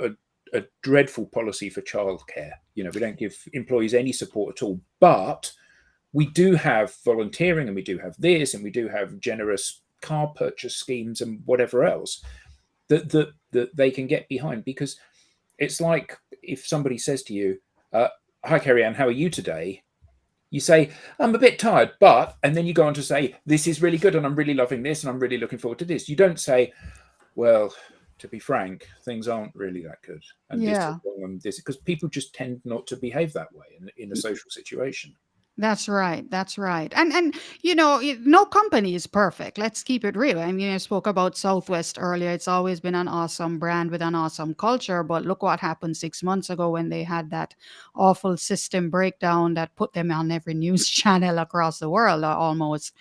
a dreadful policy for childcare. We don't give employees any support at all, but we do have volunteering, and we do have this, and we do have generous car purchase schemes and whatever else that they can get behind. Because it's like if somebody says to you, hi, Kerry-Ann, how are you today? You say, I'm a bit tired, and then you go on to say, this is really good, and I'm really loving this, and I'm really looking forward to this. You don't say, well, to be frank, things aren't really that good. And this, because people just tend not to behave that way in a social situation. That's right. That's right. And no company is perfect. Let's keep it real. I mean, I spoke about Southwest earlier. It's always been an awesome brand with an awesome culture, but look what happened 6 months ago when they had that awful system breakdown that put them on every news channel across the world, almost.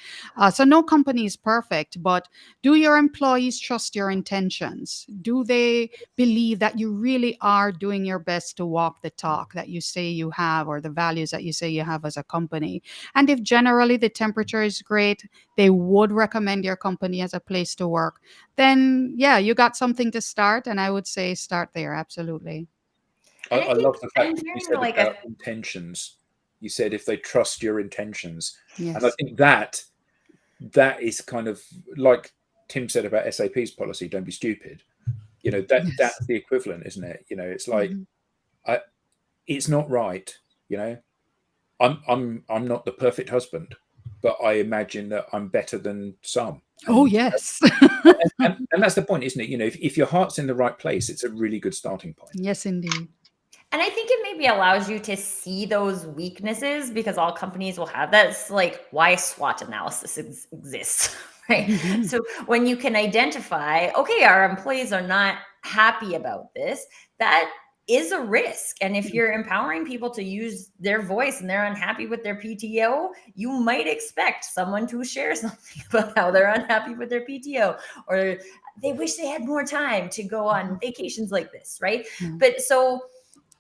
So no company is perfect, but do your employees trust your intentions? Do they believe that you really are doing your best to walk the talk that you say you have, or the values that you say you have as a company? And if generally the temperature is great, they would recommend your company as a place to work, then yeah, you got something to start. And I would say start there. Absolutely. And I I think love the I'm fact that you hearing said like about a intentions. You said if they trust your intentions, and I Yes. think that is kind of like Tim said about SAP's policy. Don't be stupid. Yes. That's the equivalent, isn't it? It's like Mhm. I, it's not right. You know, I'm not the perfect husband, but I imagine that I'm better than some. Oh, And yes. and that's the point, isn't it? If your heart's in the right place, it's a really good starting point. Yes, indeed. And I think it maybe allows you to see those weaknesses, because all companies will have that. It's like why SWOT analysis exists, right? Mhm. So when you can identify, okay, our employees are not happy about this, that is a risk. And if you're empowering people to use their voice and they're unhappy with their PTO, you might expect someone to share something about how they're unhappy with their PTO, or they wish they had more time to go on vacations like this, right? Yeah. But so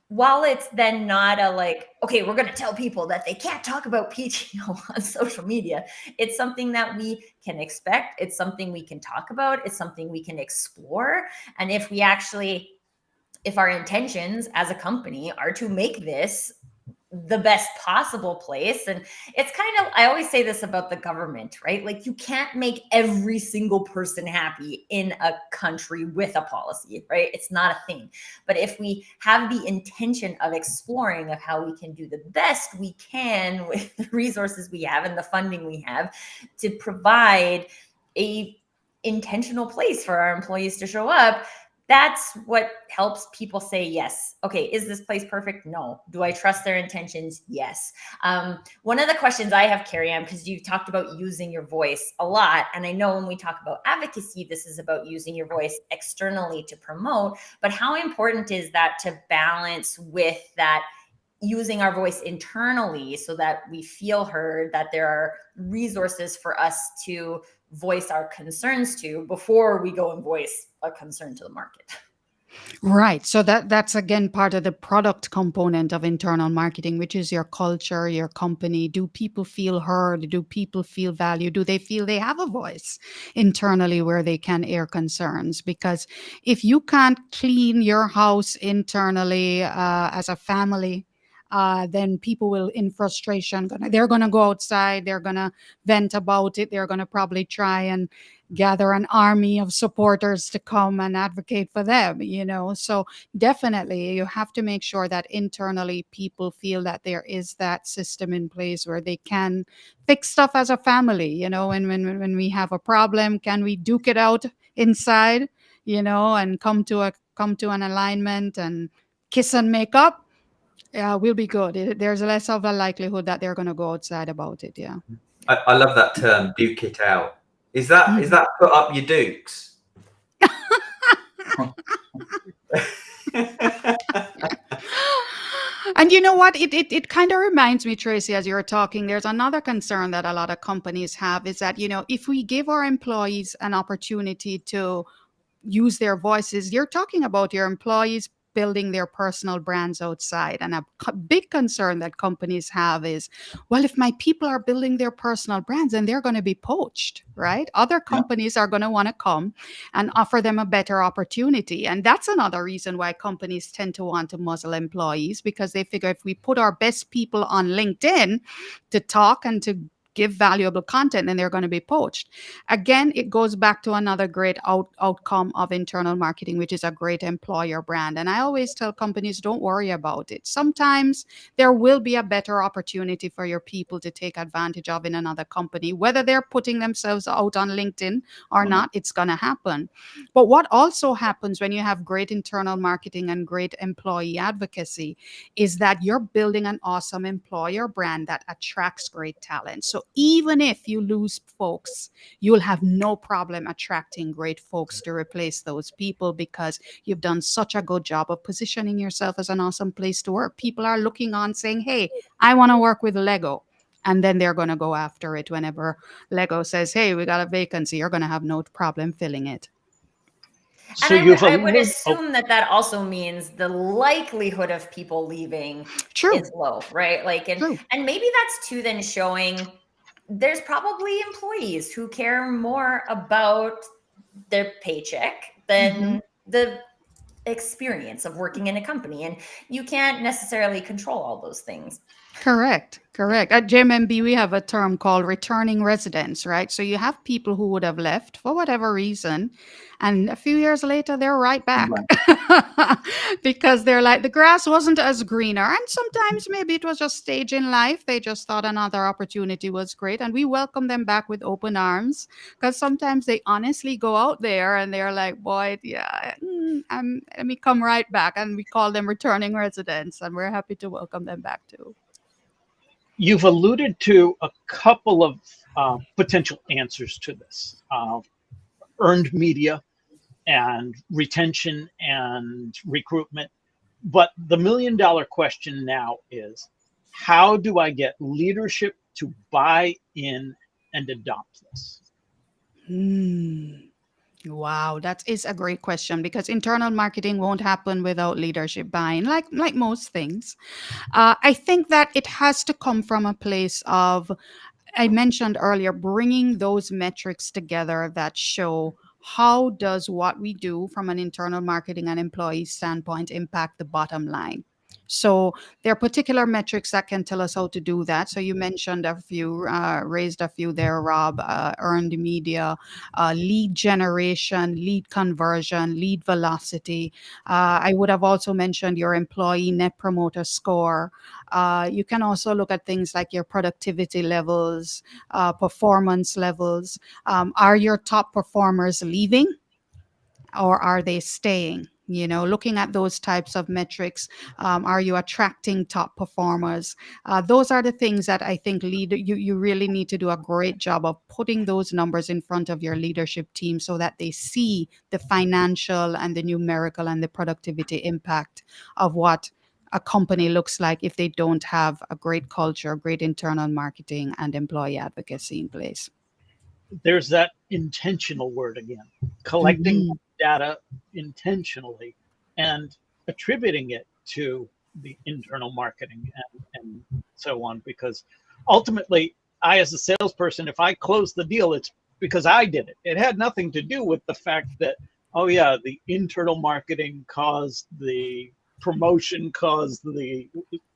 while it's then not a like, okay, we're going to tell people that they can't talk about PTO on social media, it's something that we can expect. It's something we can talk about. It's something we can explore. And if our intentions as a company are to make this the best possible place. And it's kind of, I always say this about the government, right? Like you can't make every single person happy in a country with a policy, right? It's not a thing. But if we have the intention of exploring of how we can do the best we can with the resources we have and the funding we have to provide a intentional place for our employees to show up, that's what helps people say yes. Okay, is this place perfect? No. Do I trust their intentions? Yes. One of the questions I have, Kerry-Ann, because you talked about using your voice a lot, and I know when we talk about advocacy, this is about using your voice externally to promote, but how important is that to balance with that using our voice internally so that we feel heard, that there are resources for us to voice our concerns to before we go and voice a concern to the market? Right. So that's again part of the product component of internal marketing, which is your culture, your company. Do people feel heard? Do people feel valued? Do they feel they have a voice internally where they can air concerns? Because if you can't clean your house internally as a family, then people will, in frustration, they're gonna go outside. They're gonna vent about it. They're gonna probably try and gather an army of supporters to come and advocate for them. So definitely you have to make sure that internally people feel that there is that system in place where they can fix stuff as a family. And when we have a problem, can we duke it out inside, and come to an alignment and kiss and make up? Yeah, we'll be good. There's less of a likelihood that they're going to go outside about it. Yeah. I love that term, duke it out. Is that put up your dukes? And you know what? It kind of reminds me, Tracy, as you were talking, there's another concern that a lot of companies have is that, if we give our employees an opportunity to use their voices, you're talking about your employees building their personal brands outside. And a big concern that companies have is, well, if my people are building their personal brands, then they're going to be poached, right? Other companies are going to want to come and offer them a better opportunity. And that's another reason why companies tend to want to muzzle employees, because they figure if we put our best people on LinkedIn to talk and to give valuable content, then they're going to be poached. Again, it goes back to another great outcome of internal marketing, which is a great employer brand. And I always tell companies, don't worry about it. Sometimes there will be a better opportunity for your people to take advantage of in another company, whether they're putting themselves out on LinkedIn or not, it's going to happen. But what also happens when you have great internal marketing and great employee advocacy is that you're building an awesome employer brand that attracts great talent. So even if you lose folks, you'll have no problem attracting great folks to replace those people because you've done such a good job of positioning yourself as an awesome place to work. People are looking on saying, hey, I want to work with Lego. And then they're going to go after it whenever Lego says, hey, we got a vacancy. You're going to have no problem filling it. So And I would assume that also means the likelihood of people leaving is low, right? Like, and maybe that's too then showing there's probably employees who care more about their paycheck than the experience of working in a company. And you can't necessarily control all those things. Correct. At JMMB, we have a term called returning residents, right? So you have people who would have left for whatever reason, and a few years later, they're right back because they're like, the grass wasn't as greener. And sometimes maybe it was just stage in life. They just thought another opportunity was great. And we welcome them back with open arms because sometimes they honestly go out there and they're like, boy, yeah, let me come right back. And we call them returning residents, and we're happy to welcome them back too. You've alluded to a couple of potential answers to this. Earned media and retention and recruitment. But the $1 million question now is, how do I get leadership to buy in and adopt this? Wow, that is a great question, because internal marketing won't happen without leadership buy-in, like most things. I think that it has to come from a place of, I mentioned earlier, bringing those metrics together that show how does what we do from an internal marketing and employee standpoint impact the bottom line. So there are particular metrics that can tell us how to do that. So you mentioned a few, raised a few there, Rob. Earned media, lead generation, lead conversion, lead velocity. I would have also mentioned your employee net promoter score. You can also look at things like your productivity levels, performance levels. Are your top performers leaving, or are they staying? Looking at those types of metrics. Are you attracting top performers? Those are the things that I think you really need to do a great job of putting those numbers in front of your leadership team so that they see the financial and the numerical and the productivity impact of what a company looks like if they don't have a great culture, great internal marketing, and employee advocacy in place. There's that intentional word again, collecting data intentionally and attributing it to the internal marketing and so on, because ultimately, I, as a salesperson, if I close the deal, it's because I did it. It had nothing to do with the fact that, oh yeah, the internal marketing caused the promotion, caused the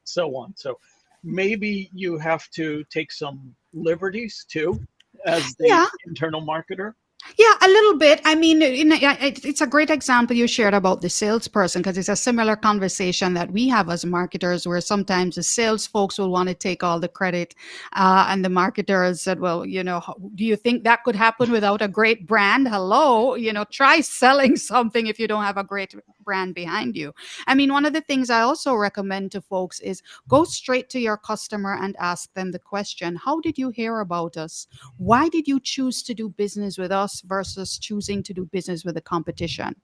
so on. So maybe you have to take some liberties too as the internal marketer. Yeah, a little bit. I mean, it's a great example you shared about the salesperson, because it's a similar conversation that we have as marketers, where sometimes the sales folks will want to take all the credit, and the marketers said, well, do you think that could happen without a great brand? Hello, try selling something if you don't have a great brand behind you. I mean, one of the things I also recommend to folks is go straight to your customer and ask them the question, how did you hear about us? Why did you choose to do business with us versus choosing to do business with the competition?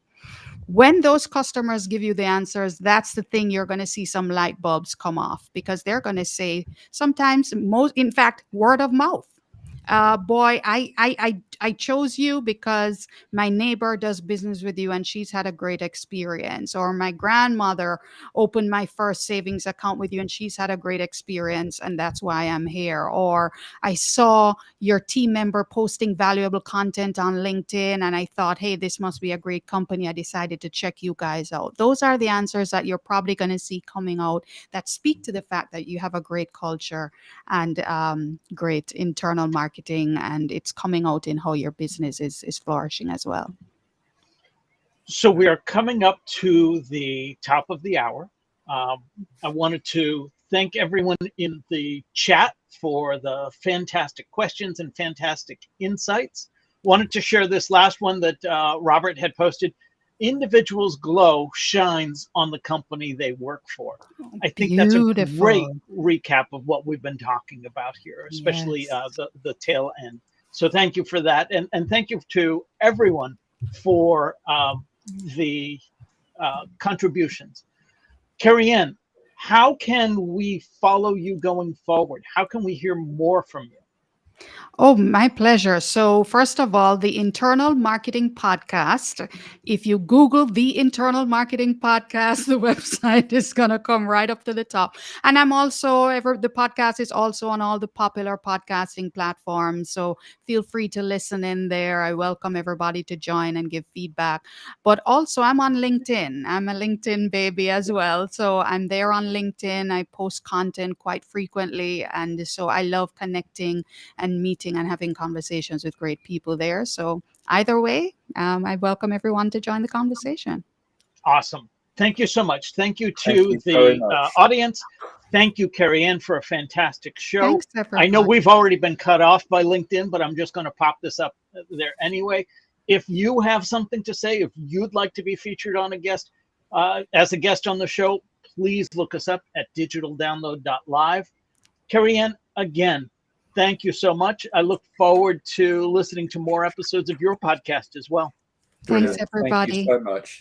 When those customers give you the answers, that's the thing, you're going to see some light bulbs come off, because they're going to say sometimes, in fact, word of mouth. Boy, I I chose you because my neighbor does business with you and she's had a great experience. Or my grandmother opened my first savings account with you and she's had a great experience and that's why I'm here. Or I saw your team member posting valuable content on LinkedIn and I thought, hey, this must be a great company. I decided to check you guys out. Those are the answers that you're probably going to see coming out that speak to the fact that you have a great culture and great internal marketing, and it's coming out in how your business is flourishing as well. So we are coming up to the top of the hour. I wanted to thank everyone in the chat for the fantastic questions and fantastic insights. Wanted to share this last one that Robert had posted. Individuals' glow shines on the company they work for. I think that's a great recap of what we've been talking about here, especially the tail end. So thank you for that. And thank you to everyone for the contributions. Kerry-Ann, how can we follow you going forward? How can we hear more from you? Oh, my pleasure. So first of all, the Internal Marketing Podcast. If you Google the Internal Marketing Podcast, the website is going to come right up to the top. And I'm also, the podcast is also on all the popular podcasting platforms. So feel free to listen in there. I welcome everybody to join and give feedback. But also I'm on LinkedIn. I'm a LinkedIn baby as well. So I'm there on LinkedIn. I post content quite frequently. And so I love connecting and meeting and having conversations with great people there. So either way, I welcome everyone to join the conversation. Awesome. Thank you so much. Thank you to the audience. Thank you, Kerry-Ann, for a fantastic show. Thanks, everybody. I know we've already been cut off by LinkedIn, but I'm just going to pop this up there anyway. If you have something to say, if you'd like to be featured on as a guest on the show, please look us up at digitaldownload.live. Kerry-Ann, again, thank you so much. I look forward to listening to more episodes of your podcast as well. Thanks, everybody. Thank you so much.